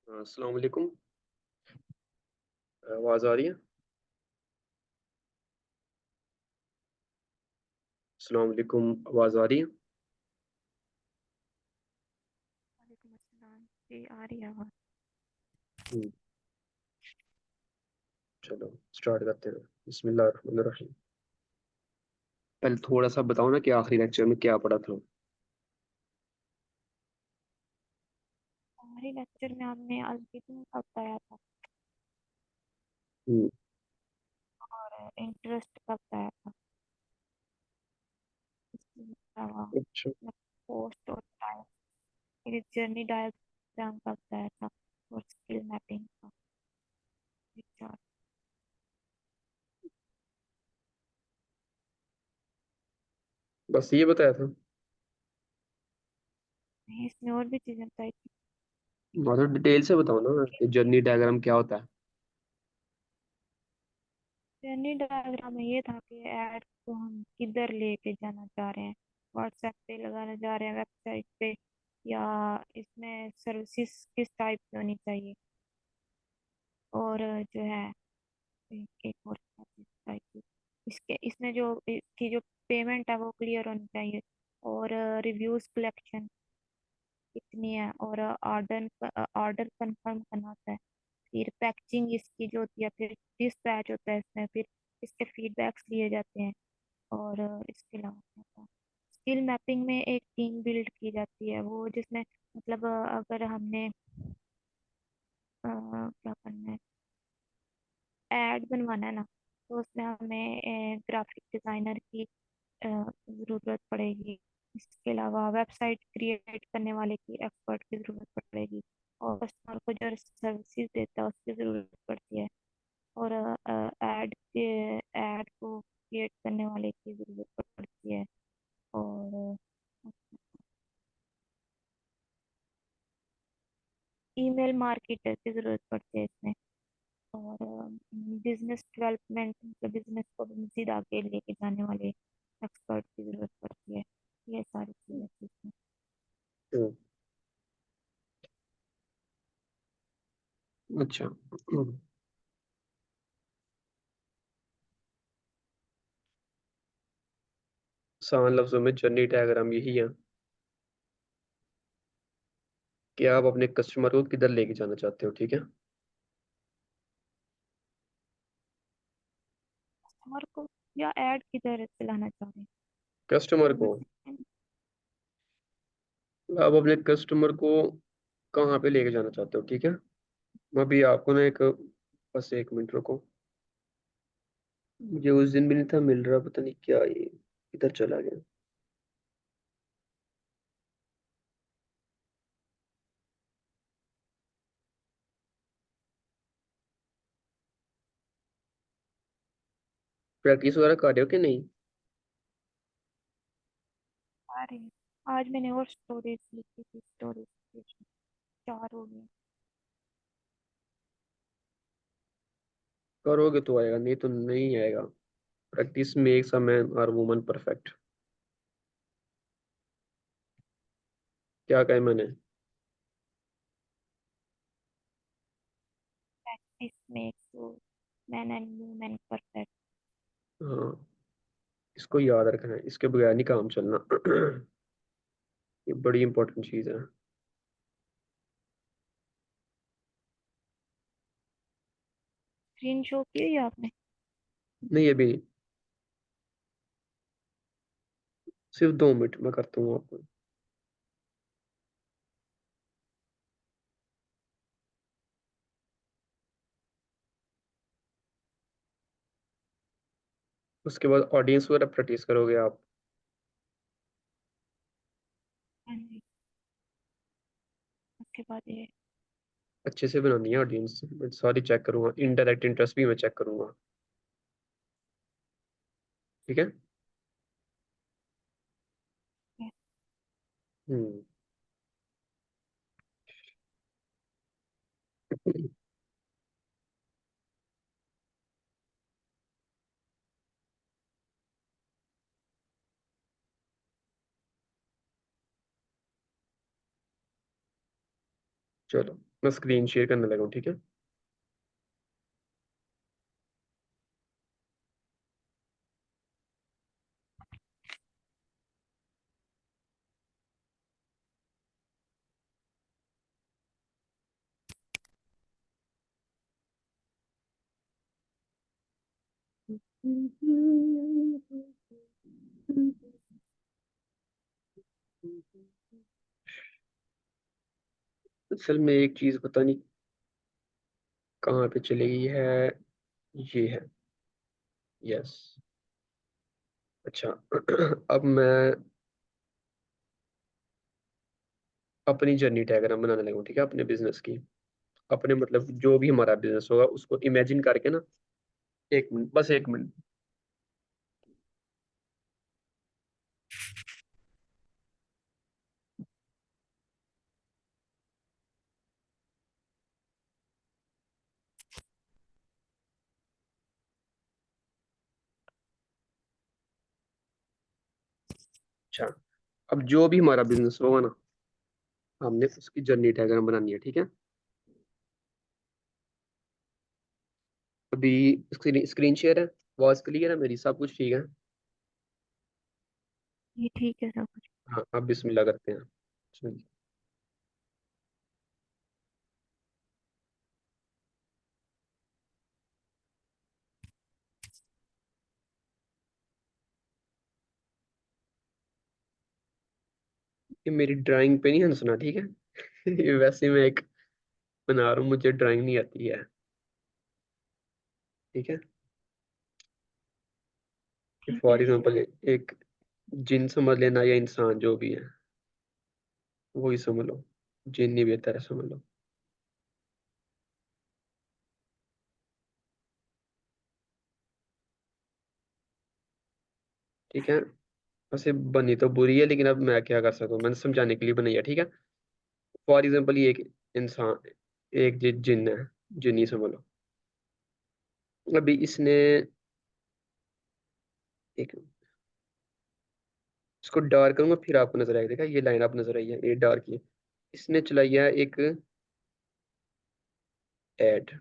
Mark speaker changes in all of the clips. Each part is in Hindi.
Speaker 1: हाँ, अस्सलाम वालेकुम। आवाज़ आ रही है? अस्सलाम वालेकुम। आवाज़ आ रही है?
Speaker 2: वालेकुम अस्सलाम जी, आ रही है आवाज़।
Speaker 1: हम्म, चलो स्टार्ट करते हैं। बिस्मिल्लाह रहमान रहीम। पहले थोड़ा सा बताओ ना कि आखिरी लेक्चर में क्या पढ़ा था।
Speaker 2: हमारे लेक्चर में आपने अल्गोरिथम का बताया था
Speaker 1: हम्म,
Speaker 2: और इंटरेस्ट का बताया था। इसके अलावा
Speaker 1: अच्छा।
Speaker 2: पोस्ट और टाइम, एक जर्नी डायग्राम का बताया था और स्किल मैपिंग का विचार।
Speaker 1: बस ये बताया था।
Speaker 2: इसमें और भी चीज़ें बताई थी।
Speaker 1: मतलब डिटेल से बताओ ना कि जर्नी डायग्राम क्या होता है।
Speaker 2: जर्नी डायग्राम में ये था कि ऐड को हम किधर लेके जाना चाह रहे हैं। व्हाट्सएप पे लगाना चाह रहे हैं, वेबसाइट पे, या इसमें सर्विसेज किस टाइप की होनी चाहिए। और जो है एक और चीज़ बताई थी। इसके इसमें जो इसकी जो पेमेंट है वो क्लियर होनी चाहिए। और रिव्यूज कलेक्शन कितनी है, और ऑर्डर कंफर्म करना होता है। फिर पैकेजिंग इसकी जो होती है, फिर डिस्पैच होता है इसमें, फिर इसके फीडबैक्स लिए जाते हैं। और इसके अलावा क्या था? स्किल मैपिंग में एक टीम बिल्ड की जाती है, वो जिसमें मतलब अगर हमने क्या करना है, ऐड बनवाना है ना, तो उसमें हमें ग्राफिक डिजाइनर की ज़रूरत पड़ेगी। इसके अलावा वेबसाइट क्रिएट करने वाले की एक्सपर्ट की ज़रूरत पड़ेगी। और कस्टमर को जो सर्विसेज देता है उसकी ज़रूरत पड़ती है। और ऐड को क्रिएट करने वाले की ज़रूरत पड़ती है। और ईमेल मार्केटर की ज़रूरत पड़ती है इसमें। और बिजनेस डेवलपमेंट, मतलब बिजनेस को मजीद आगे लेके जाने वाले एक्सपर्ट की ज़रूरत पड़ती है। ये सारी चीज़ें थी इसमें।
Speaker 1: हम्म, अच्छा। आसान लफ्जों में जर्नी डायग्राम यही है कि आप अपने कस्टमर को किधर लेके जाना चाहते हो, ठीक है।
Speaker 2: कस्टमर को या ऐड किधर चलाना चाह रहे हैं,
Speaker 1: कस्टमर
Speaker 2: समझ
Speaker 1: को,
Speaker 2: सकते हैं।
Speaker 1: आप अपने कस्टमर को कहाँ पे लेके जाना चाहते हो, ठीक है। मैं अभी आपको ना एक, बस एक मिनट रुको। मुझे उस दिन भी नहीं था मिल रहा, पता नहीं क्या ये इधर चला गया। प्रैक्टिस वगैरह कर रहे हो कि नहीं?
Speaker 2: आ रही है। आज मैंने और स्टोरीज लिखी थी, स्टोरीज चार हो गई।
Speaker 1: करोगे तो आएगा, नहीं तो नहीं आएगा। प्रैक्टिस मेक्स अ मैन और वुमन परफेक्ट। क्या कहे मैंने?
Speaker 2: Practice makes you man and women perfect.
Speaker 1: हाँ, इसको याद रखना है, इसके बगैर नहीं काम चलना। ये बड़ी इंपॉर्टेंट चीज है।
Speaker 2: स्क्रीन शो की हुई है आपने?
Speaker 1: नहीं, अभी नहीं। सिर्फ 2 मिनट में करता हूँ आपको। उसके बाद ऑडियंस वगैरह प्रैक्टिस करोगे आप।
Speaker 2: हाँ जी। उसके बाद ये
Speaker 1: अच्छे से बनानी है ऑडियंस, मैं सारी चेक करूंगा, इनडायरेक्ट इंटरेस्ट भी मैं चेक करूंगा, ठीक है।
Speaker 2: है।
Speaker 1: हम्म। चलो। मैं स्क्रीन शेयर करने लगा हूँ, ठीक है। असल में एक चीज पता नहीं कहाँ पे चली गई है। ये है। यस। अच्छा। अब मैं अपनी जर्नी डायग्राम बनाने लगा हूँ, ठीक है, अपने बिजनेस की। अपने मतलब जो भी हमारा बिजनेस होगा उसको इमेजिन करके ना। 1 मिनट, बस 1 मिनट। अच्छा। अब जो भी हमारा बिजनेस होगा ना, हमने उसकी जर्नी डायग्राम बनानी है, ठीक है। अभी स्क्रीन शेयर है। वॉइस क्लियर है, मेरी सब कुछ ठीक है।
Speaker 2: ये ठीक है सब कुछ।
Speaker 1: हाँ, अब बिस्मिल्लाह करते हैं। बिस्मिल्लाह। ये मेरी ड्राइंग पे नहीं हंसना, ठीक है। ये वैसे मैं एक बना रहा हूँ, मुझे ड्राइंग नहीं आती है। ठीक है।
Speaker 2: ठीक
Speaker 1: फॉर
Speaker 2: है।
Speaker 1: एग्जाम्पल एक जिन समझ लेना, या इंसान जो भी है वही समझ लो। जिन नहीं बेहतर है, समझ लो। ठीक है। वैसे बनी तो बुरी है, लेकिन अब मैं क्या कर सकता हूँ, मैंने समझाने के लिए बनाई है, ठीक है। फॉर एग्जाम्पल ये एक इंसान, एक जिन है। जिन्नी समझ लो। अभी इसने एक, इसको डार्क करूंगा फिर आपको नजर आएगा। देखा, ये लाइन आप नजर आई है, ये डार्क है। इसने चलाई है एक एड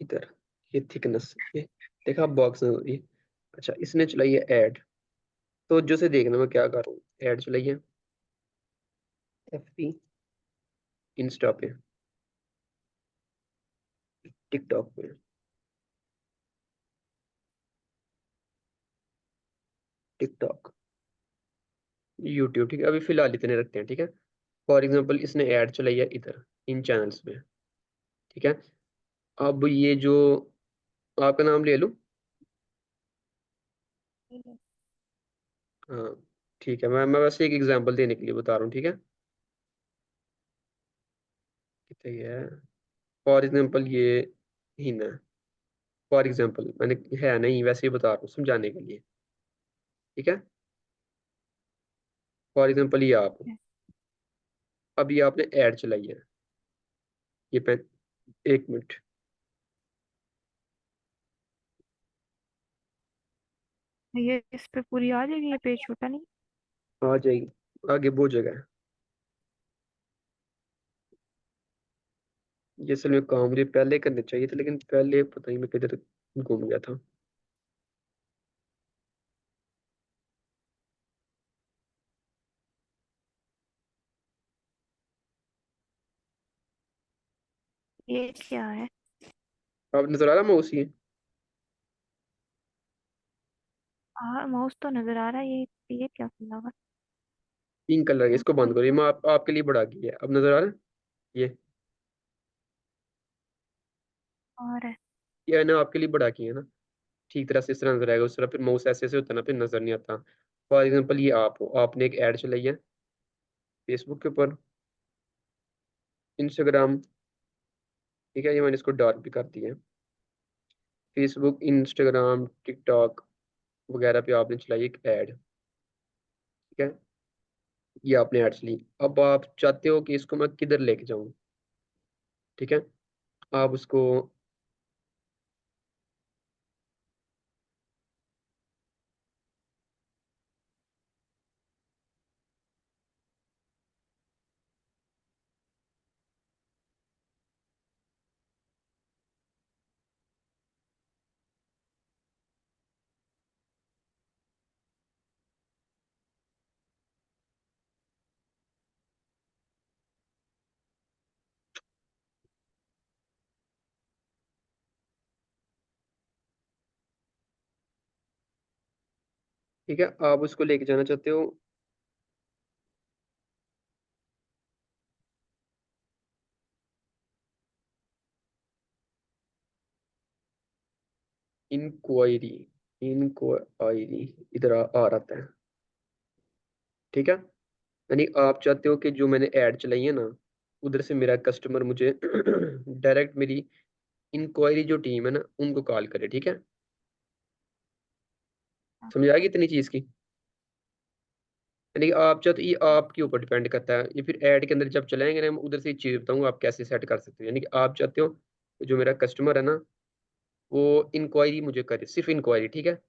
Speaker 1: इधर। ये थिकनेस, ये देखा बॉक्स में ये। अच्छा, इसने चलाई है एड। तो जो से देखना मैं क्या कर रहा हूँ, एड चलाई है FB, इंस्टा पे, टिकटॉक पे, टिकटॉक, यूट्यूब। ठीक है, अभी फिलहाल इतने रखते हैं, ठीक है। फॉर एग्जाम्पल इसने ऐड चलाई है इधर, इन चैनल्स में। ठीक है। अब ये जो, आपका नाम ले लूँ? हाँ। ठीक है, मैं वैसे एक एग्जांपल देने के लिए बता रहा हूँ, ठीक है। कितने ये है। फॉर एग्जाम्पल ये हिना है। फॉर एग्जाम्पल मैंने, है नहीं, वैसे ही बता रहा हूँ समझाने के लिए। ठीक है। फॉर एग्जाम्पल ये आप हो। अभी आपने ऐड चलाई है। ये पे 1 मिनट।
Speaker 2: ये इस पे पूरी आ जाएगी, ये पेज छोटा नहीं।
Speaker 1: आ जाएगी। आगे बहुत जगह है। ये असल में काम मुझे पहले करने चाहिए थे, लेकिन पहले पता नहीं मैं किधर घूम गया था।
Speaker 2: ये क्या है?
Speaker 1: अब नजर आ रहा माउस ये?
Speaker 2: माउस तो नजर आ रहा है, ये क्या खुला हुआ
Speaker 1: पिंक कलर है,
Speaker 2: है?
Speaker 1: इसको बंद करो। ये मैं आपके लिए बढ़ा की है, अब नजर आ रहा है ये।
Speaker 2: और है।
Speaker 1: ये ना आपके लिए बढ़ा की है ना। ठीक तरह से इस तरह नजर आएगा, उस तरह फिर माउस ऐसे ऐसे होता है ना, फिर नजर नहीं आता। फॉर एग्जाम्पल ये आप हो, आपने एक ऐड चलाई है फेसबुक के ऊपर, इंस्टाग्राम। ठीक है, ये मैंने इसको डार्क भी कर दिया है। फेसबुक, इंस्टाग्राम, टिकटॉक वगैरह पे आपने चलाई एक ऐड। ठीक है। ये आपने ऐड चली। अब आप चाहते हो कि इसको मैं किधर लेके जाऊं। ठीक है। आप उसको ठीक है, आप उसको लेके जाना चाहते हो इंक्वायरी। इंक्वायरी इधर आ रहा है। ठीक है, यानी आप चाहते हो कि जो मैंने ऐड चलाई है ना, उधर से मेरा कस्टमर मुझे डायरेक्ट मेरी इंक्वायरी जो टीम है ना उनको कॉल करे। ठीक है,
Speaker 2: हाँ।
Speaker 1: समझ आ गई इतनी चीज की। यानी कि आप चाहते, ये आपके ऊपर डिपेंड करता है, ये फिर ऐड के अंदर जब चलाएंगे ना, मैं उधर से ये चीज बताऊंगा आप कैसे सेट कर सकते हो। यानी कि आप चाहते हो कि जो मेरा कस्टमर है ना, वो इंक्वायरी मुझे करे, सिर्फ इंक्वायरी। ठीक है,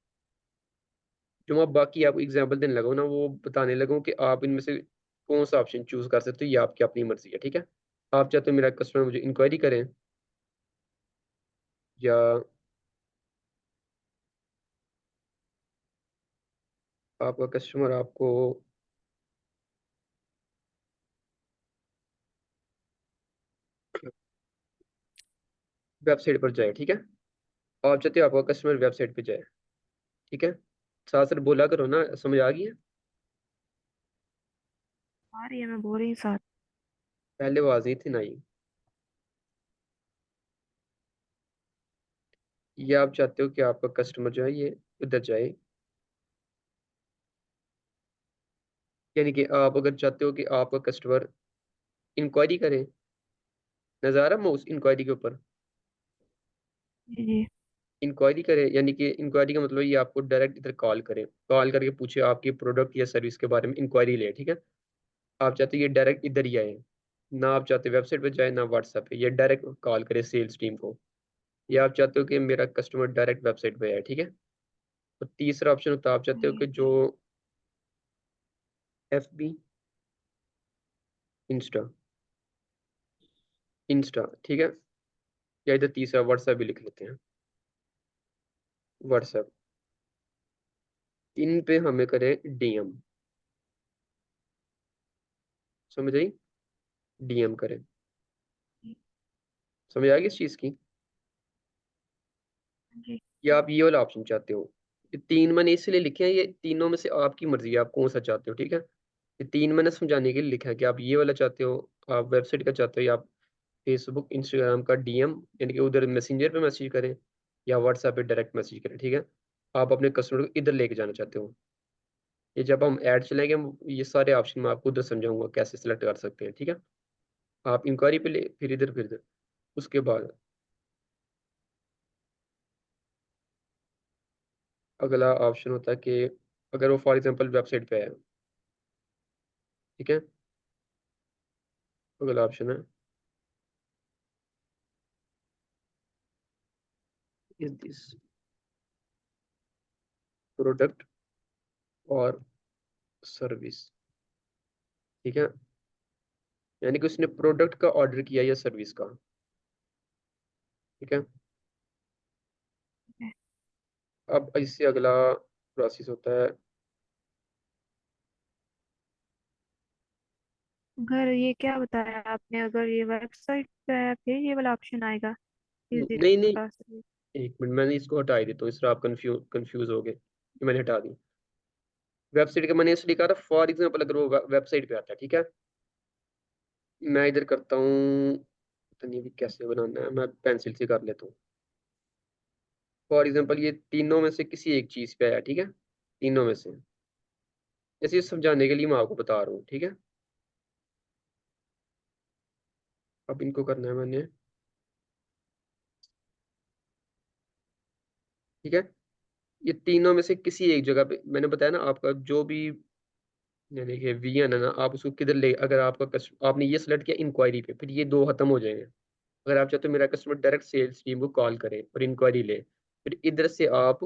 Speaker 1: जो मैं बाकी आपको एग्जांपल देने लगा हूं ना, वो बताने लगा हूं कि आप इनमें से कौन सा ऑप्शन चूज कर सकते हो, ये आपकी अपनी मर्जी है। ठीक है, आप चाहते हो मेरा कस्टमर मुझे इंक्वायरी करें, या आपका कस्टमर आपको वेबसाइट पर जाए। ठीक है, आप चाहते हो आपका कस्टमर वेबसाइट पे जाए। ठीक है, साथ साथ बोला करो ना, समझ आ गई है।
Speaker 2: आ रही है, मैं बोल रही हूँ साथ।
Speaker 1: पहले आवाज नहीं थी ना आई। ये आप चाहते हो कि आपका कस्टमर जो है ये उधर जाए, यानी कि आप अगर चाहते हो कि आपका कस्टमर इंक्वायरी करे, नजर आ रहा माउस इंक्वायरी के ऊपर,
Speaker 2: जी जी।
Speaker 1: इंक्वायरी करे, यानी कि इंक्वायरी का मतलब ये आपको डायरेक्ट इधर कॉल करे, कॉल करके पूछे आपके प्रोडक्ट या सर्विस के बारे में इंक्वायरी ले। ठीक है, आप चाहते हो ये डायरेक्ट इधर ही आए, ना आप चाहते वेबसाइट पे जाए ना व्हाट्सएप पे, ये डायरेक्ट कॉल करे सेल्स टीम को, या आप चाहते हो कि मेरा कस्टमर डायरेक्ट वेबसाइट पे आए। ठीक है, तो तीसरा ऑप्शन होता है, आप चाहते हो कि जो एफ बी, इंस्टा, इंस्टा, ठीक है, या इधर तीसरा व्हाट्सएप भी लिख लेते हैं, व्हाट्सएप, इन पे हमें करें डीएम। समझ आई, डीएम करें। समझ आ गई इस चीज की।
Speaker 2: जी।
Speaker 1: या आप ये वाला ऑप्शन चाहते हो, ये तीन मैंने इसलिए लिखे हैं, ये तीनों में से आपकी मर्जी है, आप कौन सा चाहते हो। ठीक है, ये तीन मैंने समझाने के लिए लिखा है कि आप ये वाला चाहते हो, आप वेबसाइट का चाहते हो, या आप फेसबुक इंस्टाग्राम का डीएम, यानी कि उधर मैसेंजर पे मैसेज करें, या व्हाट्सएप पे डायरेक्ट मैसेज करें। ठीक है, आप अपने कस्टमर को इधर लेके जाना चाहते हो। ये जब हम ऐड चलाएंगे, ये सारे ऑप्शन मैं आपको उधर समझाऊंगा कैसे सिलेक्ट कर सकते हैं। ठीक है, आप इंक्वायरी पे ले, फिर इधर, उसके बाद अगला ऑप्शन होता है कि अगर वो फॉर एग्जांपल वेबसाइट पे है। ठीक है, अगला ऑप्शन है इज दिस प्रोडक्ट और सर्विस। ठीक है, यानी कि उसने प्रोडक्ट का ऑर्डर किया या सर्विस का। ठीक है, अब इससे अगला प्रोसेस होता है,
Speaker 2: अगर ये क्या बताया आपने, अगर ये वेबसाइट पे है फिर ये वाला ऑप्शन आएगा, इस
Speaker 1: नहीं नहीं,
Speaker 2: प्रोसेस।
Speaker 1: एक मिनट, मैंने इसको हटा ही दी तो इससे आप कंफ्यूज हो गए, ये मैंने हटा दी। वेबसाइट का मैंने इसलिए कहा था, फॉर एग्जांपल अगर वो वेबसाइट पे आता है। ठीक है, मैं इधर करता हूँ, पता नहीं अभी कैसे बनाना है, मैं पेंसिल से कर लेता हूँ। फॉर एग्जांपल ये तीनों में से किसी एक चीज पे आया। ठीक है, तीनों में से, जैसे ये समझाने के लिए मैं आपको बता रहा हूँ। ठीक है, अब इनको करना है मैंने। ठीक है, ये तीनों में से किसी एक जगह पे मैंने बताया ना, आपका जो भी, यानी कि वीएन है ना, आप उसको किधर ले, अगर आपका आपने ये सेलेक्ट किया इंक्वायरी पे, फिर ये दो खत्म हो जाएंगे। अगर आप चाहते हो मेरा कस्टमर डायरेक्ट सेल्स टीम को कॉल करे और इंक्वायरी ले, फिर इधर से आप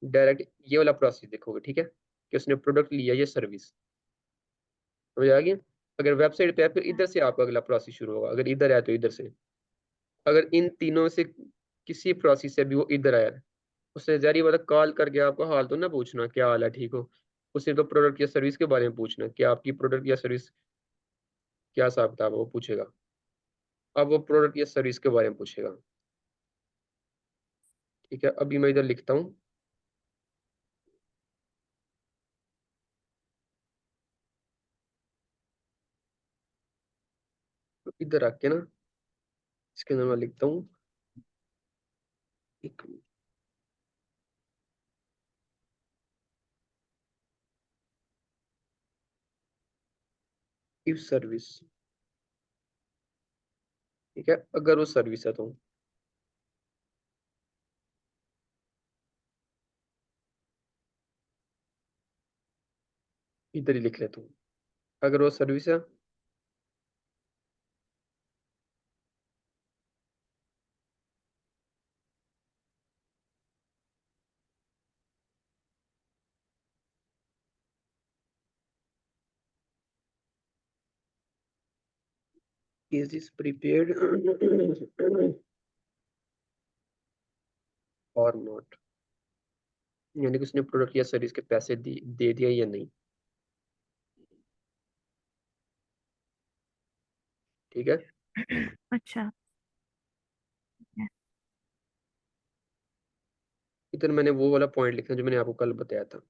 Speaker 1: डायरेक्ट ये वाला प्रोसेस देखोगे। ठीक है, कि उसने प्रोडक्ट लिया या सर्विस। समझ आ गया। अगर वेबसाइट पे है फिर इधर से आपका अगला प्रोसेस शुरू होगा, अगर इधर है तो इधर से। अगर इन तीनों से किसी प्रोसेस से भी वो इधर आया, उससे जारी वाला कॉल करके आपको हाल तो ना पूछना क्या हाल है, ठीक हो। उससे तो प्रोडक्ट या सर्विस के बारे में पूछना कि आपकी प्रोडक्ट या सर्विस क्या हिसाब किताब है, वो पूछेगा। अब वो प्रोडक्ट या सर्विस के बारे में पूछेगा। ठीक है, अभी मैं इधर लिखता हूँ, इधर आके ना, इसके अंदर मैं लिखता हूँ, एक इफ सर्विस। ठीक है, अगर वो सर्विस है तो इधर ही लिख लेता हूँ, अगर वो सर्विस है। इज दिस प्रीपेड और नॉट, यानी कि उसने प्रोडक्ट या सर्विस के पैसे दे दिया या नहीं। ठीक है।
Speaker 2: अच्छा।
Speaker 1: इधर मैंने वो वाला पॉइंट लिखा जो मैंने आपको कल बताया था।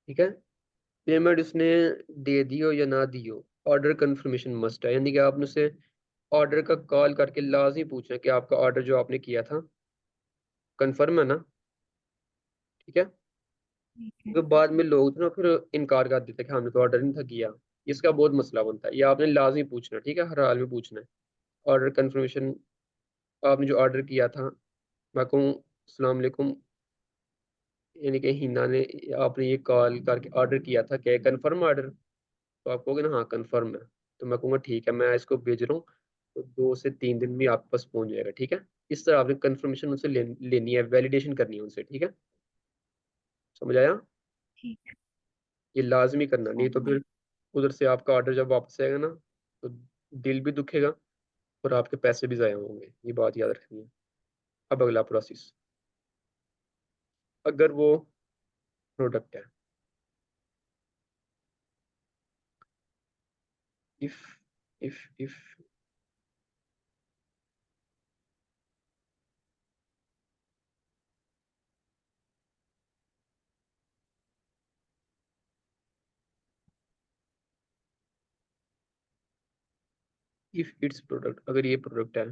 Speaker 1: ठीक है, पेमेंट उसने दे दी हो या ना दी हो, ऑर्डर कंफर्मेशन मस्ट है, यानी कि आपने उसे ऑर्डर का कॉल करके लाजमी पूछना कि आपका ऑर्डर जो आपने किया था कंफर्म है ना। ठीक है,
Speaker 2: ठीक है।
Speaker 1: क्योंकि बाद में लोग ना फिर इनकार कर देते हैं कि हमने तो ऑर्डर नहीं था किया। इसका बहुत मसला बनता है, ये आपने लाजमी पूछना, ठीक है, हर हाल में पूछना है। ऑर्डर कंफर्मेशन, आपने जो ऑर्डर किया था, मैं कहूँ अस्सलाम वालेकुम, यानी कि हिना ने, आपने ये कॉल करके ऑर्डर किया था, क्या कंफर्म ऑर्डर? तो आप कहोगे ना हाँ कंफर्म है, तो मैं कहूँगा ठीक है, मैं इसको भेज रहा हूँ, तो 2 से 3 दिन में आपके पास पहुंच जाएगा। ठीक है, इस तरह आपने कंफर्मेशन उनसे लेनी है, वैलिडेशन करनी है उनसे। ठीक है, समझ आया?
Speaker 2: ठीक है।
Speaker 1: ये लाजमी करना, नहीं तो
Speaker 2: समझ।
Speaker 1: फिर उधर से आपका ऑर्डर जब वापस आएगा ना, तो दिल भी दुखेगा और आपके पैसे भी ज़ाया होंगे, ये बात याद रखनी है। अब अगला प्रोसेस, अगर वो प्रोडक्ट है, if if if it's product, अगर ये प्रोडक्ट है,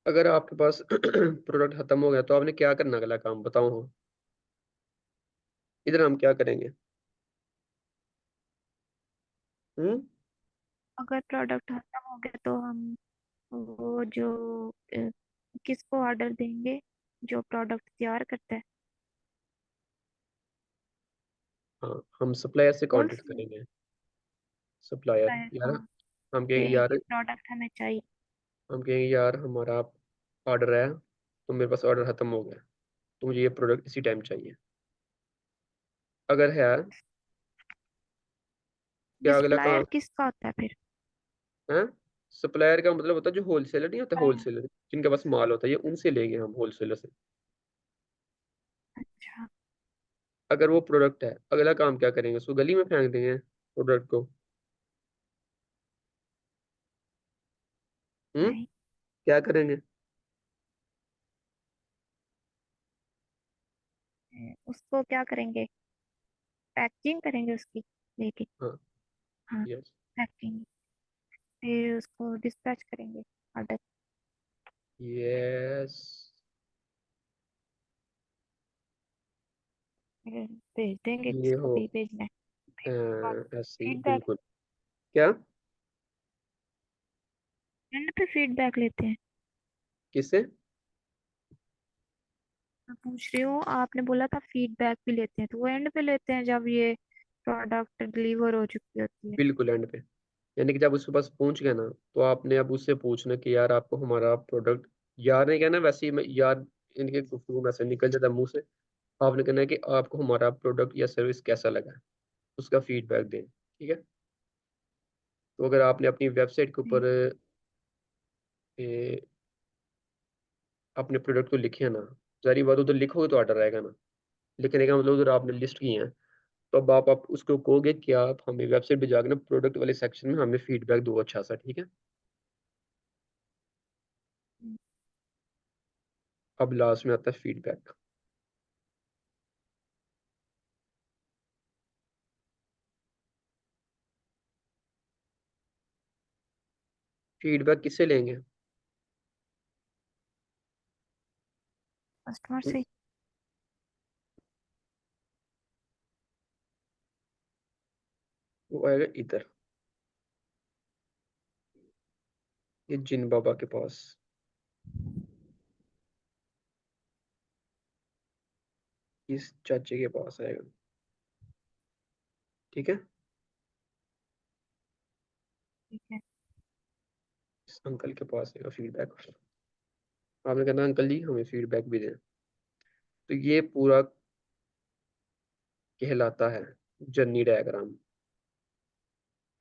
Speaker 1: अगर आपके पास प्रोडक्ट खत्म हो गया तो आपने क्या करना, अगला काम बताओ हाँ। इधर हम क्या करेंगे? हम्म।
Speaker 2: अगर प्रोडक्ट खत्म हो गया तो हम वो जो अ, किसको ऑर्डर देंगे, जो प्रोडक्ट तैयार करता है।
Speaker 1: हाँ, हम सप्लायर से कांटेक्ट
Speaker 2: होलसेल।
Speaker 1: करेंगे। सप्लायर यार,
Speaker 2: हाँ।
Speaker 1: हम कहेंगे
Speaker 2: ये
Speaker 1: यार,
Speaker 2: ये प्रोडक्ट हमें चाहिए।
Speaker 1: हम कहेंगे यार हमारा ऑर्डर है, तो मेरे पास ऑर्डर खत्म हो गया, तो मुझे ये प्रोडक्ट इसी टाइम चाहिए। अगर है,
Speaker 2: ये
Speaker 1: क्या अगला
Speaker 2: सप्लायर
Speaker 1: काम
Speaker 2: किसका होता है फिर?
Speaker 1: है? सप्लायर का मतलब होता है जो होलसेलर नहीं होता,
Speaker 2: हाँ,
Speaker 1: होलसेलर जिनके पास माल होता है, ये उनसे लेंगे हम, होलसेलर से।
Speaker 2: अच्छा।
Speaker 1: अगर वो प्रोडक्ट है, अगला काम क्या करेंगे, उसको गली में फेंक देंगे प्रोडक्ट को।
Speaker 2: नहीं।
Speaker 1: क्या करेंगे?
Speaker 2: उसको क्या करेंगे? पैकिंग करेंगे उसकी लेके।
Speaker 1: हाँ।
Speaker 2: हाँ।
Speaker 1: यस।
Speaker 2: पैकिंग। फिर उसको डिस्पैच करेंगे ऑर्डर।
Speaker 1: यस,
Speaker 2: भेज देंगे,
Speaker 1: ये
Speaker 2: किसको
Speaker 1: हो
Speaker 2: भी भेजना है। उसके बाद
Speaker 1: ऐसे ही
Speaker 2: फीडबैक।
Speaker 1: बिल्कुल। क्या?
Speaker 2: एंड पे फीडबैक लेते हैं।
Speaker 1: किससे?
Speaker 2: मैं पूछ रही हूँ, आपने बोला था फीडबैक भी लेते हैं, तो वो एंड पे लेते हैं जब ये प्रोडक्ट डिलीवर हो चुकी होती है?
Speaker 1: बिल्कुल एंड पे। यानी कि जब उसके पास पहुंच गया ना, तो आपने अब उससे पूछना कि यार आपको हमारा प्रोडक्ट, यार नहीं कहना, वैसे ही मैं यार, इनके गुफ्तगू में से निकल जाता है मुंह से। आपने कहना है कि आपको हमारा प्रोडक्ट या सर्विस कैसा लगा है, उसका फीडबैक दें, ठीक है। तो अगर आपने अपनी वेबसाइट के ऊपर ए, अपने प्रोडक्ट को लिखे ना, सारी बात उधर लिखोगे तो ऑर्डर आएगा ना। लिखने का मतलब उधर आपने लिस्ट की है, तो अब आप उसको कहोगे कि आप हमें वेबसाइट पे जाकर ना प्रोडक्ट वाले सेक्शन में हमें फीडबैक दो अच्छा सा, ठीक है। अब लास्ट में आता है फीडबैक। फीडबैक किससे लेंगे?
Speaker 2: कस्टमर
Speaker 1: हम्म,
Speaker 2: से।
Speaker 1: वो आएगा इधर, ये जिन बाबा के पास, इस चाचे के पास आएगा, ठीक है।
Speaker 2: ठीक है।
Speaker 1: इस अंकल के पास आएगा फीडबैक। आपने कहना अंकल जी हमें फीडबैक भी दें। तो ये पूरा कहलाता है जर्नी डायग्राम।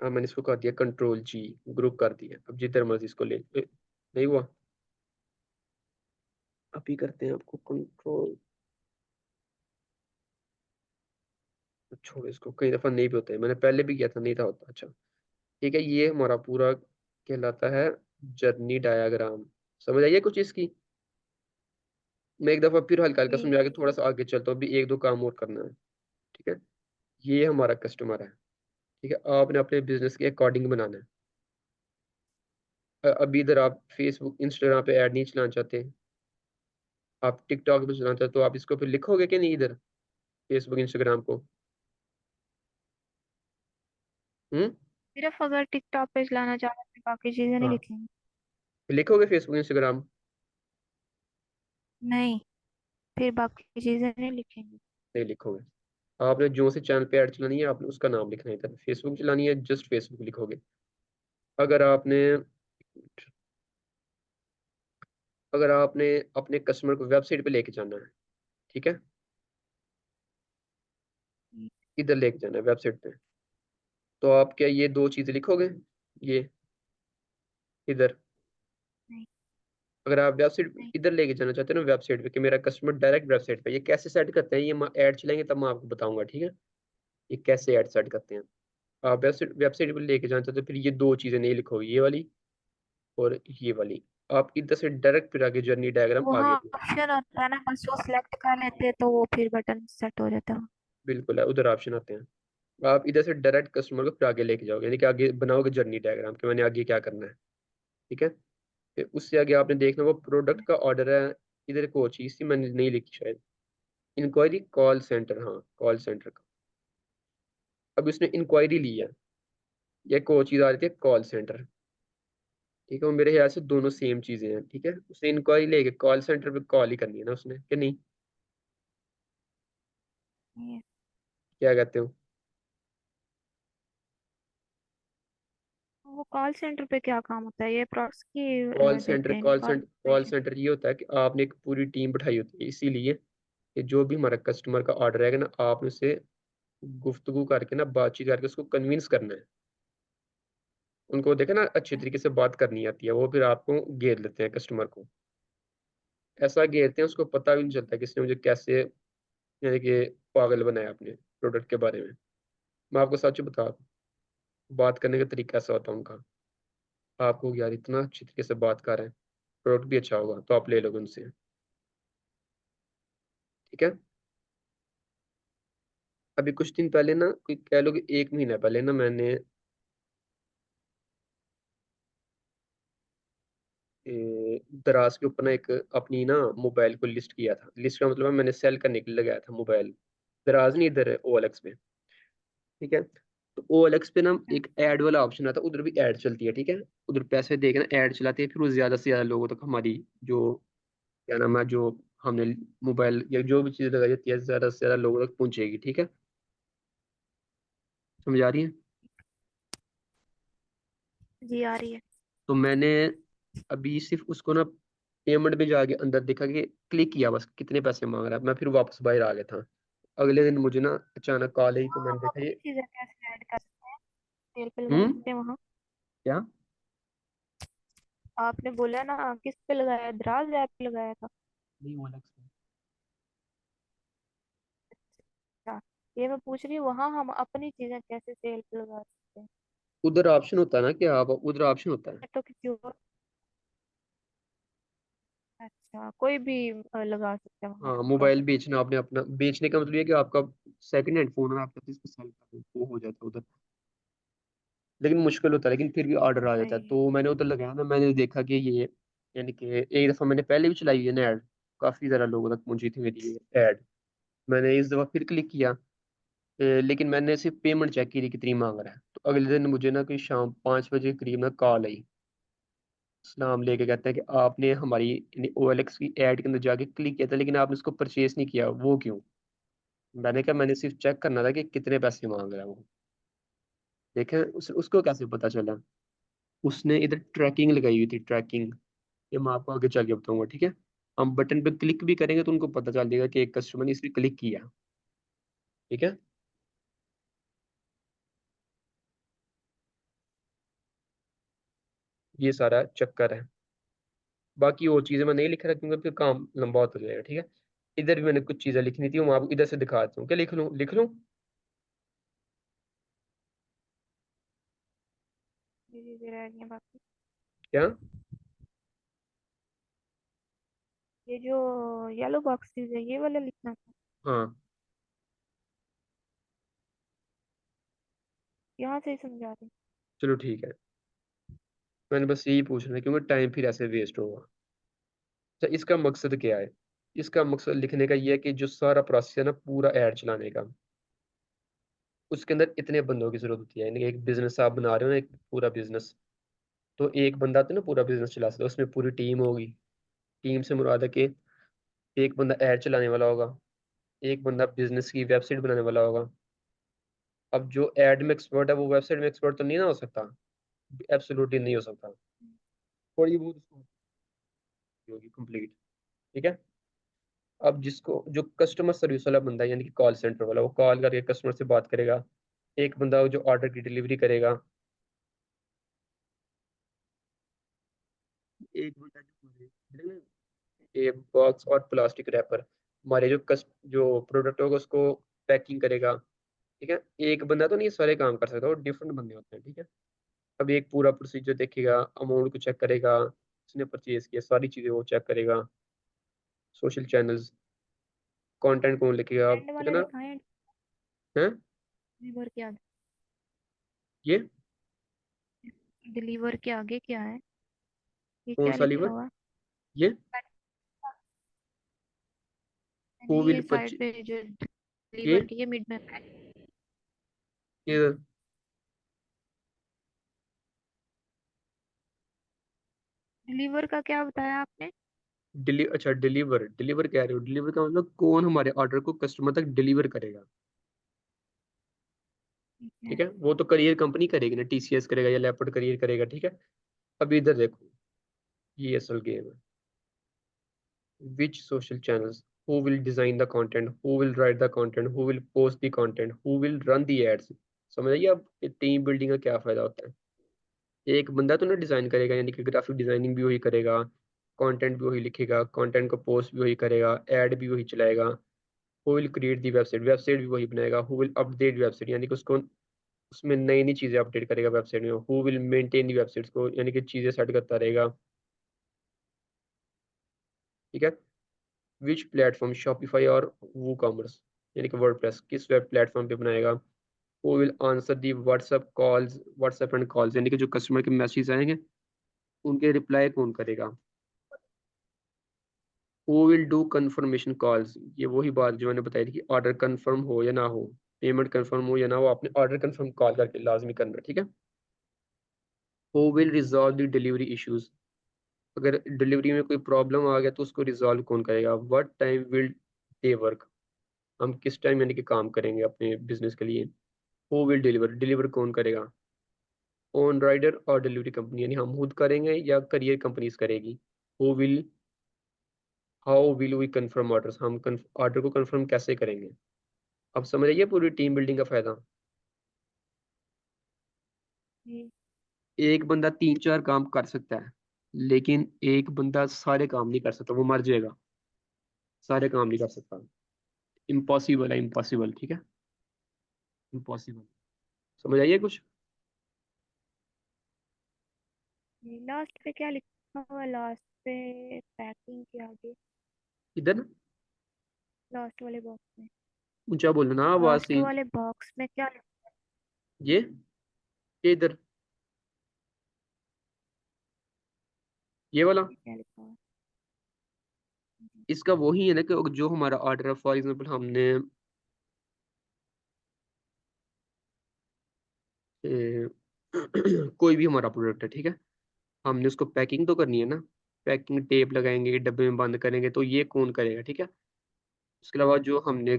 Speaker 1: अब मैंने इसको कर दिया कंट्रोल जी, ग्रुप कर दिया। अब जिधर मर्जी इसको ले नहीं हुआ, अभी करते हैं आपको कंट्रोल। छोड़ो इसको, कई दफा नहीं भी होता है, मैंने पहले भी किया था नहीं था होता। अच्छा ठीक है, ये हमारा पूरा कहलाता है जर्नी डायग्राम। समझ आइए कुछ इसकी। मैं एक दफा फिर हल्का हल्का
Speaker 2: जी।
Speaker 1: समझा के थोड़ा सा आगे चलता हूँ, अभी एक दो काम और करना है, ठीक है। ये हमारा कस्टमर है, ठीक है। आपने अपने बिजनेस के अकॉर्डिंग बनाना है। अभी इधर आप फेसबुक इंस्टाग्राम पे ऐड नहीं चलाना चाहते, आप टिकटॉक पे चलाना चाहते हो, तो आप इसको फिर लिखोगे कि नहीं इधर फेसबुक इंस्टाग्राम को? हम्म।
Speaker 2: सिर्फ अगर टिकटॉक पे चलाना चाह रहे हैं, बाकी चीजें नहीं
Speaker 1: हाँ,
Speaker 2: लिखेंगे?
Speaker 1: लिखोगे फेसबुक इंस्टाग्राम?
Speaker 2: नहीं, फिर बाकी चीजें नहीं लिखेंगे।
Speaker 1: नहीं लिखोगे। आपने जो से चैनल पे ऐड चलानी है, आपने उसका नाम लिखना है। इधर फेसबुक चलानी है, जस्ट फेसबुक लिखोगे। अगर आपने अगर आपने अपने कस्टमर को वेबसाइट पे लेके जाना है, ठीक है,
Speaker 2: हम्म।
Speaker 1: इधर लेके जाना है वेबसाइट पे, तो आप क्या ये दो चीजें लिखोगे, ये इधर?
Speaker 2: नहीं।
Speaker 1: अगर आप वेबसाइट
Speaker 2: नहीं।
Speaker 1: इधर लेके जाना चाहते हो ना वेबसाइट पे, कि मेरा कस्टमर डायरेक्ट वेबसाइट पे, ये कैसे सेट करते हैं, ये ऐड चलेंगे तब मैं आपको बताऊंगा, ठीक है। ये कैसे ऐड सेट करते हैं। आप वेबसाइट वेबसाइट पे लेके जाना चाहते हो, फिर ये दो चीजें नहीं लिखोगे, ये वाली और ये वाली। आप इधर से डायरेक्ट फिर आगे जर्नी डायग्राम
Speaker 2: वहाँ
Speaker 1: आगे।
Speaker 2: ऑप्शन होता है ना, बस वो सिलेक्ट कर लेते हैं तो वो फिर बटन सेट हो जाता है।
Speaker 1: बिल्कुल है, उधर ऑप्शन आते हैं। आप इधर से डायरेक्ट कस्टमर को फिर आगे लेके जाओगे, यानी कि आगे बनाओगे जर्नी डायग्राम कि मैंने आगे क्या करना है, ठीक है। फिर उससे आगे आपने देखना वो प्रोडक्ट का ऑर्डर है। इधर एक और चीज थी मैंने नहीं लिखी शायद, इंक्वायरी कॉल सेंटर, हाँ कॉल सेंटर का। अब उसने इंक्वायरी ली है, या एक और चीज आ रही थी कॉल सेंटर, ठीक है। वो मेरे ख्याल से दोनों सेम चीजें हैं, ठीक है। उसने इंक्वायरी लेके कॉल सेंटर पे कॉल ही करनी है ना उसने, कि नहीं?
Speaker 2: ये
Speaker 1: क्या कहते हो?
Speaker 2: वो कॉल सेंटर पे क्या काम होता है? ये प्रोडक्ट्स की
Speaker 1: कॉल सेंटर
Speaker 2: देते हैं
Speaker 1: call centre call
Speaker 2: information?
Speaker 1: Centre ये होता है कि आपने एक पूरी टीम बैठाई होती है, इसीलिए कि जो भी हमारा कस्टमर का ऑर्डर रहेगा ना, आपने उसे गुफ्तगू करके ना, बातचीत करके उसको कन्विंस करना है। उनको देखा ना, अच्छे तरीके से बात करनी आती है, वो फिर आपको घेर लेते हैं कस्टमर को। ऐसा घेरते हैं उसको पता भी नहीं चलता किसने मुझे कैसे, यानी कि पागल बनाया अपने प्रोडक्ट के बारे में। मैं आपको सच बता दूं, बात करने का तरीका ऐसा होता है उनका। आपको यार इतना अच्छी तरीके से बात कर रहे हैं, प्रोडक्ट भी अच्छा होगा तो आप ले लोगे उनसे, ठीक है। अभी कुछ दिन पहले ना, कोई कह लो कि एक महीना पहले ना, मैंने दराज के ऊपर ना एक अपनी ना मोबाइल को लिस्ट किया था। लिस्ट का मतलब है मैंने सेल करने के लिए लगाया था मोबाइल। दराज नहीं, इधर OLX पे, ठीक है। तो OLX पे ना एक ऐड वाला ऑप्शन आता है, उधर भी ऐड चलती है, ठीक है। उधर पैसे दे के ना ऐड चलाते हैं, फिर वो ज्यादा से ज्यादा लोगों तक हमारी जो, क्या नाम है, जो हमने मोबाइल या जो भी चीज़ लगाई जाती है ज़्यादा से ज़्यादा लोगों तक पहुंचेगी। ठीक है, समझ आ रही है?
Speaker 2: जी आ रही है।
Speaker 1: तो मैंने अभी सिर्फ उसको ना पेमेंट में जाके अंदर देखा कि क्लिक किया, बस कितने पैसे मांग रहा है, मैं फिर वापस बाहर आ गया था। अगले दिन मुझे ना अचानक कॉल आई, तो
Speaker 2: हाँ,
Speaker 1: मैंने
Speaker 2: आप
Speaker 1: देखा
Speaker 2: अपनी
Speaker 1: ये।
Speaker 2: चीजें कैसे ऐड कर सकते हैं, सेल पे लगा
Speaker 1: हम्म।
Speaker 2: सकते हैं वहाँ।
Speaker 1: क्या?
Speaker 2: आपने बोला ना किस पे लगाया, दराज ऐप पे लगाया था।
Speaker 1: नहीं, OLX में।
Speaker 2: अच्छा, ये मैं पूछ रही हूँ वहाँ हम अपनी चीजें कैसे सेल पे लगा सकते हैं।
Speaker 1: उधर ऑप्शन होता है ना, कि आप उधर ऑप्शन होता है।
Speaker 2: मैं तो किसी और, अच्छा कोई भी लगा सकते हैं वहाँ
Speaker 1: हाँ,
Speaker 2: अपनी
Speaker 1: मोबाइल
Speaker 2: प्रॉपर्टी।
Speaker 1: बेचना, आपने अपना बेचने का मतलब ये है कि आपका सेकंड हैंड फोन है, आप चाहते हैं इसको सेल कर दो, वो हो जाता है उधर। लेकिन मुश्किल होता है, लेकिन फिर भी ऑर्डर आ जाता है।
Speaker 2: सही है।
Speaker 1: तो मैंने उधर लगाया ना, मैंने देखा कि ये, यानी कि एक दफ़ा मैंने पहले भी चलाई है ना ऐड, काफ़ी ज़्यादा लोगों तक पहुंची थी मेरी ये ऐड। मैंने इस दफ़ा फिर क्लिक किया, लेकिन मैंने सिर्फ पेमेंट चेक की थी कितनी मांग रहा है। तो अगले दिन मुझे ना कोई शाम 5 बजे के करीब ना कॉल आई, नाम लेके कहते हैं कि आपने हमारी OLX की ऐड के अंदर जाके क्लिक किया था, लेकिन आपने उसको परचेज नहीं किया, वो क्यों? मैंने कहा मैंने सिर्फ चेक करना था कि कितने पैसे मांग रहा है वो। देखें उसको कैसे पता चला? उसने इधर ट्रैकिंग लगाई हुई थी, ट्रैकिंग। ये मैं आपको आगे चल के बताऊंगा, ठीक है? हम बटन पे क्लिक भी करेंगे तो उनको पता चल जाएगा कि एक कस्टमर ने इस पे क्लिक किया। ठीक है, ये सारा चक्कर है। बाकी और चीजें मैं नहीं लिख रहा क्योंकि फिर काम लंबा होता जाएगा। ठीक है, इधर भी मैंने कुछ चीजें लिखनी थी, वो मैं आपको इधर से दिखाता हूँ। क्या लिख लूँ, लिख लूँ?
Speaker 2: जी जी जी, रह गई हैं बाकी।
Speaker 1: क्या?
Speaker 2: ये जो येलो बॉक्सेस है ये वाला लिखना था।
Speaker 1: हाँ,
Speaker 2: यहाँ से ही समझा रही
Speaker 1: चलो ठीक है। मैंने बस यही पूछना है क्योंकि टाइम फिर ऐसे वेस्ट होगा। अच्छा, इसका मकसद क्या है? इसका मकसद लिखने का ये है कि जो सारा प्रोसेस है ना पूरा ऐड चलाने का, उसके अंदर इतने बंदों की जरूरत होती है। यानी कि एक बिजनेस आप बना रहे हो ना, एक पूरा बिजनेस, तो एक बंदा तो ना पूरा बिजनेस चला सकता है, उसमें पूरी टीम होगी। टीम से मुराद है कि एक बंदा ऐड चलाने वाला होगा, एक बंदा बिजनेस की वेबसाइट बनाने वाला होगा। अब जो ऐड में एक्सपर्ट है वो वेबसाइट में एक्सपर्ट तो नहीं ना हो सकता, एब्सोल्युटली नहीं हो सकता। थोड़ी बहुत उसको होगी कंप्लीट। ठीक है, अब जिसको जो कस्टमर सर्विस वाला बंदा है, यानी कि कॉल सेंटर वाला, वो कॉल करके कस्टमर से बात करेगा। एक बंदा जो ऑर्डर की डिलीवरी करेगा। एक बंदा जो ये बॉक्स और प्लास्टिक रैपर, हमारे जो प्रोडक्ट होगा उसको पैकिंग करेगा। ठीक है, एक बंदा तो नहीं सारे काम कर सकता, वो डिफरेंट बंदे होते हैं। ठीक है, अब एक पूरा प्रोसीजर देखेगा, अमाउंट को चेक करेगा, उसने परचेज किया सारी चीजें वो चेक करेगा। सोशल चैनल्स, कंटेंट कौन लिखेगा,
Speaker 2: एंड
Speaker 1: ठीक है
Speaker 2: वाला
Speaker 1: ना?
Speaker 2: दिखाएं,
Speaker 1: है
Speaker 2: डिलीवर के आगे।
Speaker 1: ये
Speaker 2: डिलीवर के आगे क्या है, ये
Speaker 1: कौन
Speaker 2: क्या
Speaker 1: सा
Speaker 2: लिखा
Speaker 1: लीवर?
Speaker 2: हुआ
Speaker 1: ये
Speaker 2: है?
Speaker 1: हु
Speaker 2: ये
Speaker 1: विल
Speaker 2: साइड
Speaker 1: परचेज,
Speaker 2: पे जो
Speaker 1: ये
Speaker 2: डिलीवर की है मिड में।
Speaker 1: ये
Speaker 2: डिलीवर का क्या बताया आपने।
Speaker 1: अच्छा, डिलीवर, डिलीवर कह रहे हो? डिलीवर का मतलब कौन हमारे ऑर्डर को कस्टमर तक डिलीवर करेगा।
Speaker 2: ठीक
Speaker 1: ठीक
Speaker 2: है।
Speaker 1: है, वो तो करियर कंपनी करेगी ना, TCS करेगा या लेपर्ड करियर करेगा। ठीक है, अब इधर देखो, ये असल गेम है। Which social channels, who will design the content, who will write the content, who will post the content, who will run the ads। समझ आइए अब टीम बिल्डिंग का क्या फायदा होता है? एक बंदा तो ना डिजाइन करेगा, यानी कि ग्राफिक डिजाइनिंग भी वही करेगा, कंटेंट भी वही लिखेगा, कंटेंट को पोस्ट भी वही करेगा, एड भी वही चलाएगा। Who will create the website, website भी वही बनाएगा। हु विल अपडेट वेबसाइट, यानी कि उसको उसमें नई नई चीजें अपडेट करेगा वेबसाइट में। Who will maintain the website को, यानी कि चीजें सेट करता रहेगा। ठीक है, विच प्लेटफॉर्म, शॉपिफाई और वू कॉमर्स, यानी कि वर्डप्रेस किस वेब प्लेटफॉर्म पे बनाएगा। वो will answer the WhatsApp calls, WhatsApp and calls, यानी कि जो कस्टमर के मैसेज आएंगे उनके रिप्लाई कौन करेगा। वो विल डू कंफर्मेशन कॉल्स, ये वही बात जो मैंने बताई थी कि ऑर्डर कंफर्म हो या ना हो, पेमेंट कंफर्म हो या ना हो, आपने ऑर्डर कंफर्म कॉल करके लाजमी करना। ठीक है, वो will resolve the delivery issues, अगर डिलीवरी में कोई प्रॉब्लम आ गया तो उसको रिजॉल्व कौन करेगा? What time will they work, हम किस टाइम यानी कि काम करेंगे अपने बिजनेस के लिए? हु विल डिलीवर, डिलीवर कौन करेगा? ओन राइडर और डिलीवरी कंपनी, यानी हम खुद करेंगे या करियर कंपनीज करेगी? Who will, how will we confirm orders, हम ऑर्डर को कंफर्म कैसे करेंगे? अब समझ आइए पूरी टीम बिल्डिंग का फायदा।
Speaker 2: जी।
Speaker 1: एक बंदा तीन चार काम कर सकता है, लेकिन एक बंदा सारे काम नहीं कर सकता, वो मर जाएगा। सारे काम नहीं कर सकता, इम्पॉसिबल है, इम्पॉसिबल, ठीक है, इम्पॉसिबल। समझ आइए कुछ?
Speaker 2: लास्ट पे क्या लिखा हुआ है? लास्ट पे पैकिंग के आगे
Speaker 1: इधर ना,
Speaker 2: लास्ट वाले बॉक्स में,
Speaker 1: ऊंचा बोलो ना, आवाज
Speaker 2: लास्ट
Speaker 1: से।
Speaker 2: वाले बॉक्स में क्या
Speaker 1: ये ये इधर, ये वाला,
Speaker 2: क्या लिखा हुआ है?
Speaker 1: इसका वही है ना कि जो हमारा ऑर्डर है, फॉर एग्जांपल हमने ए, कोई भी हमारा प्रोडक्ट है, ठीक है, हमने उसको पैकिंग तो करनी है ना, पैकिंग टेप लगाएंगे, डब्बे में बंद करेंगे, तो ये कौन करेगा, ठीक है। उसके अलावा जो हमने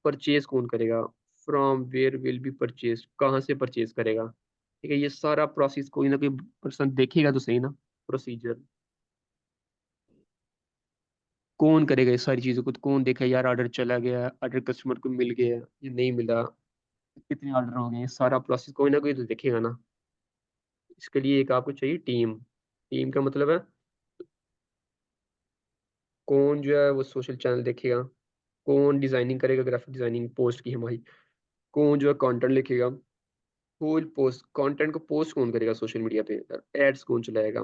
Speaker 1: परचेज कौन करेगा? From where will be purchase, कहाँ से परचेज करेगा, ठीक है, ये सारा प्रोसेस कोई ना कोई पर्सन देखेगा तो सही ना, प्रोसीजर। कौन करेगा ये सारी चीजों को? तो कौन देखा यार ऑर्डर चला गया, ऑर्डर कस्टमर को मिल गया या नहीं मिला, कितने ऑर्डर हो गए, ये सारा प्रोसेस कोई ना कोई तो देखेगा ना। इसके लिए एक आपको चाहिए टीम। टीम का मतलब है कौन जो है वो सोशल चैनल देखेगा, कौन डिजाइनिंग करेगा, ग्राफिक डिजाइनिंग पोस्ट की हमारी, कौन जो है कंटेंट लिखेगा, हु विल पोस्ट कंटेंट को, पोस्ट कौन करेगा सोशल मीडिया पे, एड्स कौन चलाएगा,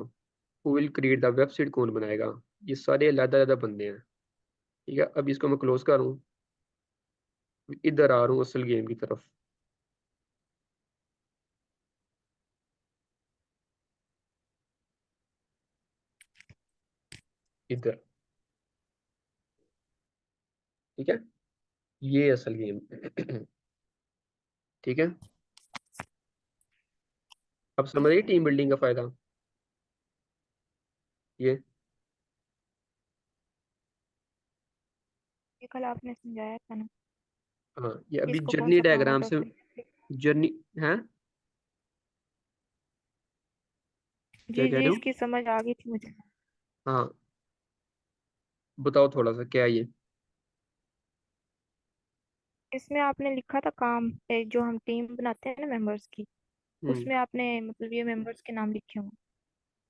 Speaker 1: who will create the website, कौन बनाएगा। ये सारे अलग अलग बंदे हैं, ठीक है। अब इसको मैं क्लोज करूँ, इधर आ रहा हूँ असल गेम की तरफ। इधर, ठीक है, ये असल गेम। ठीक है, अब समझ
Speaker 2: ठीक
Speaker 1: आइए
Speaker 2: है।
Speaker 1: टीम बिल्डिंग का फायदा ये।
Speaker 2: ये कल आपने समझाया था ना,
Speaker 1: हाँ, ये अभी
Speaker 2: इसको कौन
Speaker 1: जर्नी
Speaker 2: सा काम
Speaker 1: डायग्राम
Speaker 2: होता है
Speaker 1: से,
Speaker 2: फिर?
Speaker 1: जर्नी है, क्या
Speaker 2: जी
Speaker 1: कह
Speaker 2: जी,
Speaker 1: रहे हो?
Speaker 2: इसकी समझ आ गई थी मुझे।
Speaker 1: हाँ, बताओ थोड़ा सा क्या है ये।
Speaker 2: इसमें आपने लिखा था काम, जो हम टीम बनाते हैं ना मेंबर्स की,
Speaker 1: हम्म।
Speaker 2: उसमें आपने मतलब ये मेंबर्स के नाम लिखे हों।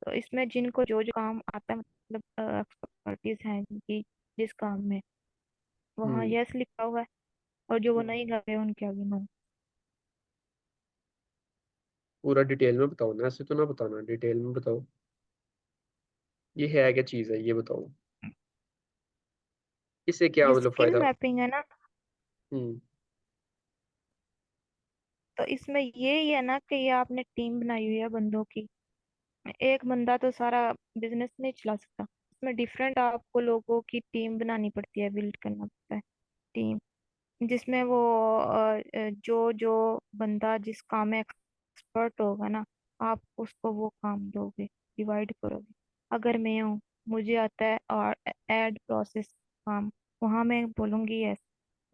Speaker 2: तो इसमें जिनको जो जो काम आता है, मतलब एक्सपर्टीज हैं जिनकी जिस काम में, वहाँ
Speaker 1: हम्म।
Speaker 2: यस लिखा हुआ है। और जो वो
Speaker 1: हम्म।
Speaker 2: नहीं कर रहे उनके आगे नो।
Speaker 1: पूरा डिटेल में बताओ ना, ऐसे तो ना बताना, डिटेल में बताओ, ये है क्या चीज़ है, ये बताओ, इससे क्या
Speaker 2: ये
Speaker 1: मतलब
Speaker 2: स्किल
Speaker 1: फायदा?
Speaker 2: मैपिंग है ना।
Speaker 1: हम्म।
Speaker 2: तो इसमें ये ही है ना कि ये आपने टीम बनाई हुई है बंदों की। एक बंदा तो सारा बिजनेस नहीं चला सकता। इसमें डिफरेंट आपको लोगों की टीम बनानी पड़ती है, बिल्ड करना पड़ता है टीम, जिसमें वो जो जो बंदा जिस काम में एक्सपर्ट होगा ना, आप उसको वो काम दोगे, डिवाइड करोगे। अगर मैं हूँ, मुझे आता है और एड प्रोसेस काम, वहाँ मैं बोलूँगी यस,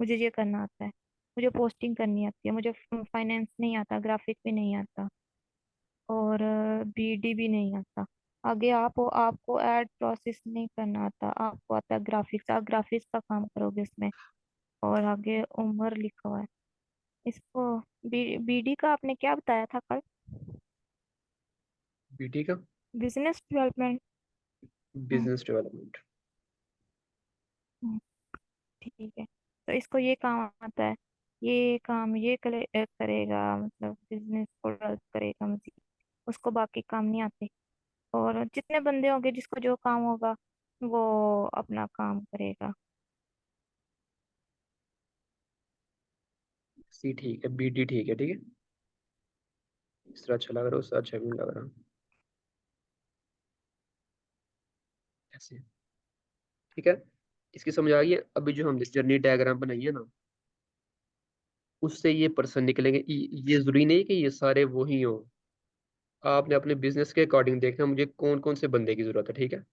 Speaker 2: मुझे ये करना आता है। मुझे पोस्टिंग करनी आती है, मुझे फाइनेंस नहीं आता, ग्राफिक भी नहीं आता, और बीडी भी नहीं आता। आगे आप हो, आपको एड प्रोसेस नहीं करना आता, आपको आता है ग्राफिक्स, आप ग्राफिक्स का काम करोगे इसमें। और आगे उम्र लिखा हुआ है इसको। बीडी का आपने क्या बताया था कल?
Speaker 1: बीटी का,
Speaker 2: बिजनेस डेवलपमेंट।
Speaker 1: Business development.
Speaker 2: ठीक है। तो इसको ये काम आता है, ये काम ये करेगा, मतलब बिजनेस को डेवलप करेगा मजीद। उसको बाकी काम नहीं आते। और जितने बंदे होंगे जिसको जो काम होगा, वो अपना काम करेगा।
Speaker 1: सी ठीक है, बीटी ठीक है, ठीक है, इस तरह अच्छा लग रहा है, उससे अच्छा भी नहीं लग रहा। ऐसे, ठीक है, इसकी समझ आ गई है? अभी जो हमने जर्नी डायग्राम बनाई है ना, उससे ये पर्सन निकलेंगे, ये जरूरी नहीं कि ये सारे वही हो, आपने अपने बिजनेस के अकॉर्डिंग देखना मुझे कौन कौन से बंदे की जरूरत है, ठीक है।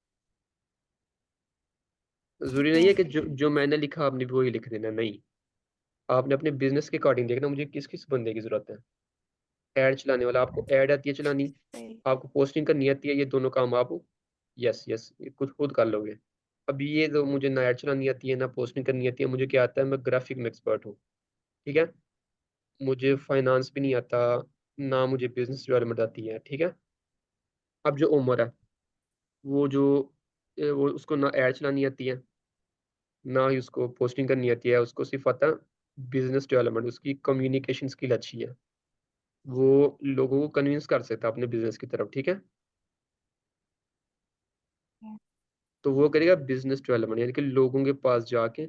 Speaker 1: जरूरी
Speaker 2: ठीक
Speaker 1: नहीं
Speaker 2: है।
Speaker 1: है कि जो मैंने लिखा आपने भी वही लिख देना, नहीं। आपने अपने बिजनेस के अकॉर्डिंग देखना मुझे किस किस बंदे की जरूरत है। ऐड चलाने वाला, आपको ऐड आती है चलानी,
Speaker 2: सही।
Speaker 1: आपको पोस्टिंग करनी आती है, ये दोनों काम आप यस यस ये कुछ खुद कर लोगे। अभी ये तो मुझे ना ऐड चलानी आती है ना पोस्टिंग करनी आती है, मुझे क्या आता है, मैं ग्राफिक में एक्सपर्ट हूँ, ठीक है। मुझे फाइनेंस भी नहीं आता, ना मुझे बिजनेस डेवलपमेंट आती है, ठीक है। अब जो उमर है, वो जो वो उसको ना ऐड चलानी आती है, ना ही उसको पोस्टिंग करनी आती है, उसको सिर्फ आता है बिजनेस डेवलपमेंट, उसकी कम्युनिकेशन स्किल अच्छी है, वो लोगों को कन्विंस कर सकता है अपने बिजनेस की तरफ, ठीक है।
Speaker 2: है।
Speaker 1: तो वो करेगा बिजनेस डेवलपमेंट, यानी कि लोगों के पास जाके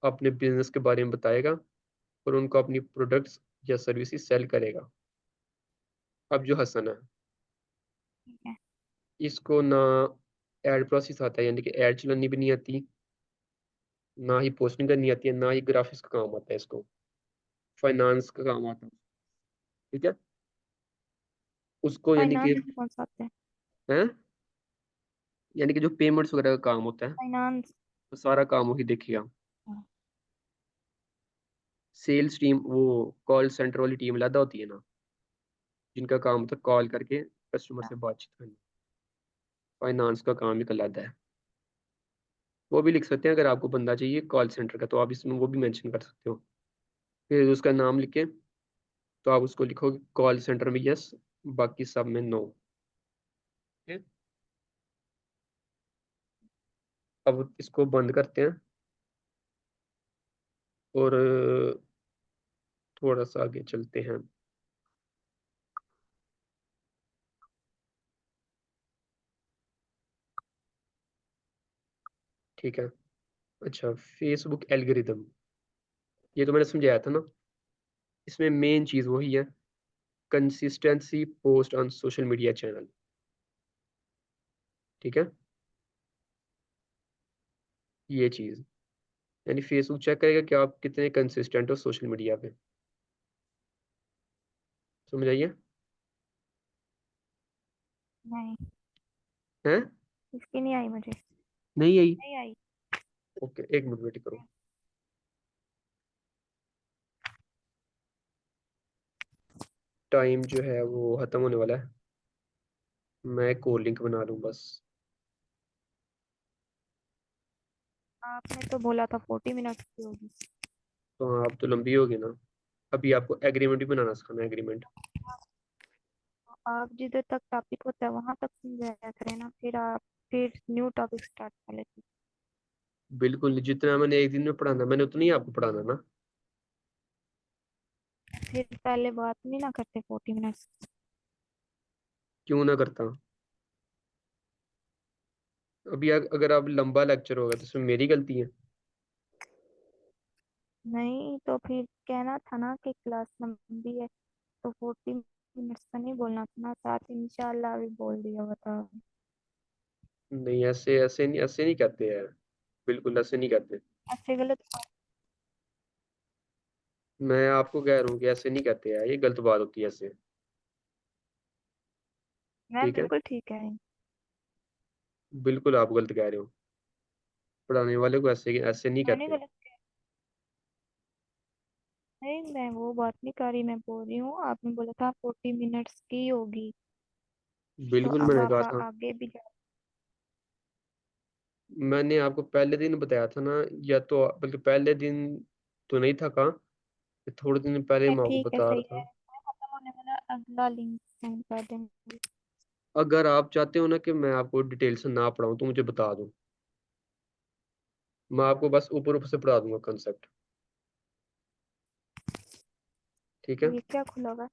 Speaker 1: अपने बिजनेस के बारे में बताएगा और उनको अपनी प्रोडक्ट्स या सर्विसेज सेल करेगा। अब जो हसन है,
Speaker 2: ठीक है।
Speaker 1: इसको ना एड प्रोसेस आता है, यानी कि एड चलानी भी नहीं आती, ना ही पोस्टिंग करनी आती है, ना ही ग्राफिक्स का काम आता है इसको, फाइनेंस का काम आता है, ठीक है। उसको यानी कि
Speaker 2: फाइनेंस में कौन सा आता है?
Speaker 1: है, यानी कि जो पेमेंट्स वगैरह का काम होता है,
Speaker 2: फाइनेंस।
Speaker 1: वो सारा काम वही देखिएगा। सेल्स टीम, वो कॉल सेंटर वाली टीम अलग होती है ना, जिनका काम होता है कॉल करके कस्टमर से बातचीत करना, फाइनेंस का काम ही अलग है। वो भी लिख सकते हैं, अगर आपको बंदा चाहिए कॉल सेंटर का तो आप इसमें वो भी मेंशन कर सकते हो। फिर उसका नाम लिखे तो आप उसको लिखोगे कॉल सेंटर में यस, बाकी सब में नो। अब इसको बंद करते हैं और थोड़ा सा आगे चलते हैं। ठीक है। अच्छा, फेसबुक एल्गोरिदम, ये तो मैंने समझाया था ना, इसमें मेन चीज़ वही है, consistency post on social media channel, ठीक है। ये चीज़, यानी फेसबुक चेक करेगा कि आप कितने कंसिस्टेंट हो सोशल मीडिया पे, समझ आइए।
Speaker 2: नहीं,
Speaker 1: हैं?
Speaker 2: इसकी नहीं आई मुझे।
Speaker 1: नहीं आई?
Speaker 2: नहीं आई।
Speaker 1: ओके, एक मिनट वेट करो। टाइम जो है वो खत्म होने वाला है, मैं कोड लिंक बना लूँ बस।
Speaker 2: आपने तो बोला था 40 मिनट की होगी।
Speaker 1: तो हाँ, अब तो लंबी होगी ना। अभी आपको एग्रीमेंट भी बनाना सिखाना है, एग्रीमेंट।
Speaker 2: आप जिधर तक टॉपिक होता है वहां तक समझाया करें ना, फिर आप फिर न्यू टॉपिक स्टार्ट कर लेते।
Speaker 1: बिल्कुल, जितना मैंने एक दिन में पढ़ाना मैंने उतना ही आपको पढ़ाना ना।
Speaker 2: फिर पहले बात नहीं ना करते 40 मिनट।
Speaker 1: क्यों ना करता। अभी अगर आप लंबा लेक्चर होगा तो इसमें मेरी गलती है।
Speaker 2: नहीं तो फिर कहना था ना कि क्लास लंबी है, तो 40 मिनट्स का नहीं बोलना था ना, साथ इंशाल्लाह भी बोल दिया, बताओ।
Speaker 1: नहीं, ऐसे ऐसे नहीं कहते हैं, बिल्कुल ऐसे नहीं कहते।
Speaker 2: ऐसे गलत।
Speaker 1: मैं आपको कह रहा हूँ कि ऐसे नहीं कहते हैं, ये गलत बात होती है ऐसे,
Speaker 2: मैं
Speaker 1: ठीक है।
Speaker 2: बिल्कुल ठीक है।
Speaker 1: बिल्कुल आप गलत कह रहे हो, पढ़ाने वाले को ऐसे ऐसे नहीं
Speaker 2: मैंने
Speaker 1: कहते।
Speaker 2: गलत किया? नहीं, मैं वो बात नहीं कर रही, मैं बोल रही हूँ आपने बोला था 40 मिनट्स की होगी। तो
Speaker 1: बिल्कुल
Speaker 2: अब
Speaker 1: मैंने
Speaker 2: आप
Speaker 1: कहा था,
Speaker 2: आगे भी जा।
Speaker 1: मैंने आपको पहले दिन बताया था ना, या तो बल्कि पहले दिन तो नहीं था कहाँ, थोड़े दिन पहले मैं आपको
Speaker 2: ठीक है,
Speaker 1: बता
Speaker 2: सही
Speaker 1: रहा
Speaker 2: है,
Speaker 1: था।
Speaker 2: मैं खत्म होने वाला अगला लिंक सेंड कर देंगे।
Speaker 1: अगर आप चाहते हो ना कि मैं आपको डिटेल से ना पढ़ाऊँ तो मुझे बता दो, मैं आपको बस ऊपर ऊपर से पढ़ा दूंगा कंसेप्ट, ठीक है।
Speaker 2: ये क्या खुला हुआ है?